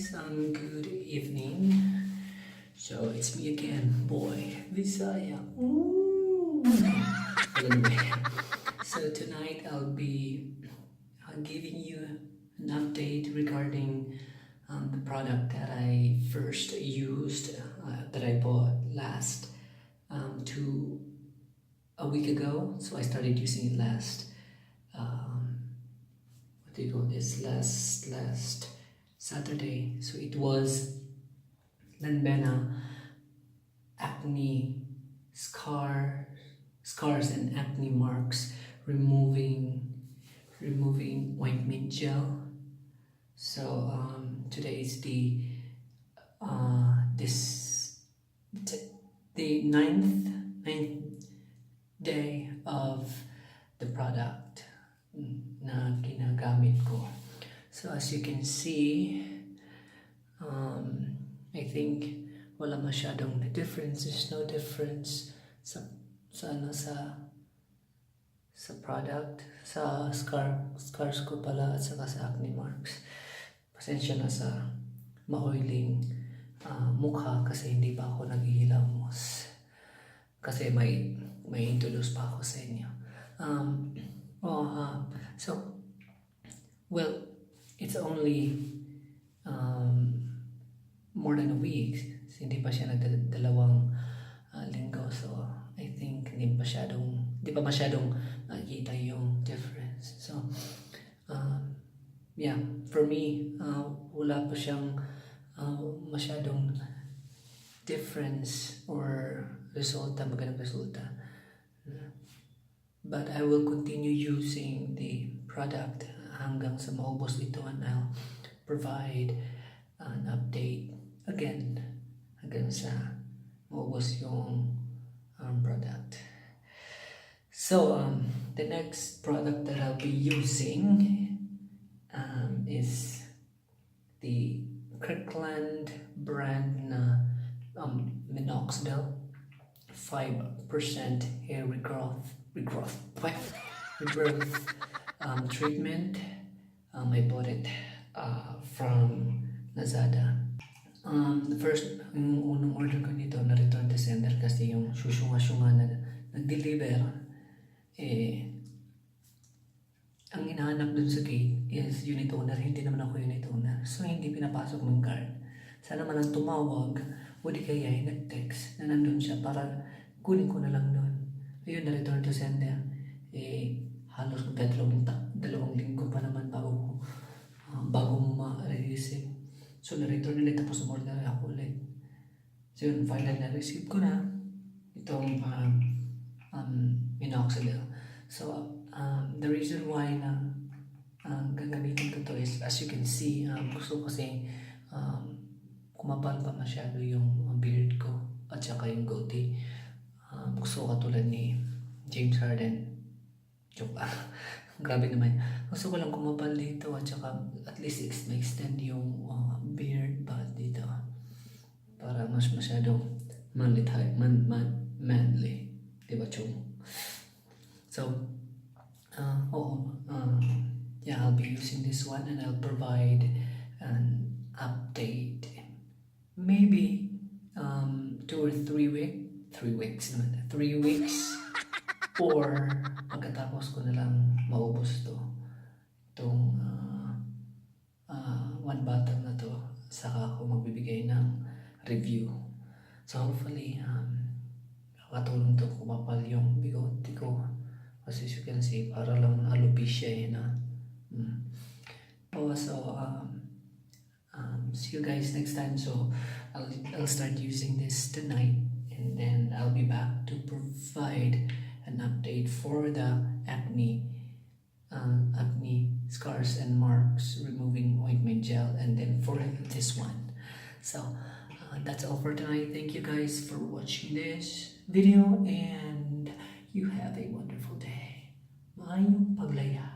guys, good evening. So it's me again, boy Visaya. Ooh. Anyway, so tonight I'll be giving you an update regarding the product that I first used, that I bought last a week ago. So I started using it last last Saturday. So it was LANBENA acne scars and acne marks removing ointment gel. So today is the ninth day of the product na ginagamit ko. So as you can see, I think wala masyadong difference. There's no difference sa product, sa scars ko pala at saka sa acne marks. Pasensya na sa ma-oiling mukha kasi hindi pa ako naghihilamos. Kasi may introduce pa ako sa inyo. It's only more than a week. So, hindi pa siya nagdalawang linggo. So I think hindi pa masyadong nakikita yung difference. So for me, wala pa siyang masyadong difference or magandang resulta. But I will continue using the product hanggang sa maubos ito, and I'll provide an update again hanggang sa maubos yung product. So the next product that I'll be using is the Kirkland brand na Minoxidil 5% hair regrowth treatment. I bought it from Lazada. The first, yung unang order ko nito na return to sender kasi yung susunga-sunga na nag-deliver, ang hinahanap dun sa gate is unit owner. Hindi naman ako unit owner, so hindi pinapasok ng card. Sana man ang tumawag o di kaya ay nag-text na nandun siya para kunin ko na lang doon. Ayun, na return to sender. Halos dalawang linggo pa naman bago mo ma-receive. So na-return nila, tapos umorder ako ulit. So yun, finally na-receive ko na itong Minoxidil. So the reason why na gagamitin ko to is, as you can see, gusto kasi kumapal pa masyado yung beard ko at saka yung goatee. Gusto ko katulad ni James Harden. Joke lang. Grabe naman. Gusto ko lang kumapal dito at saka at least ma-extend yung beard pa dito para mas masyadong manly. Diba, chong? So, I'll be using this one and I'll provide an update. Maybe 2 or 3 weeks or pagkatapos ko na lang maubos itong one bottle na to, saka ako magbibigay ng review. So hopefully makatulong to kumapal yung bigote ko, as you can see, para lang alopecia na. See you guys next time. So I'll start using this tonight, and then I'll be back to provide an update for the acne scars and marks removing ointment gel, and then for this one. So that's all for tonight. Thank you guys for watching this video, and you have a wonderful day. Maayong paglaya.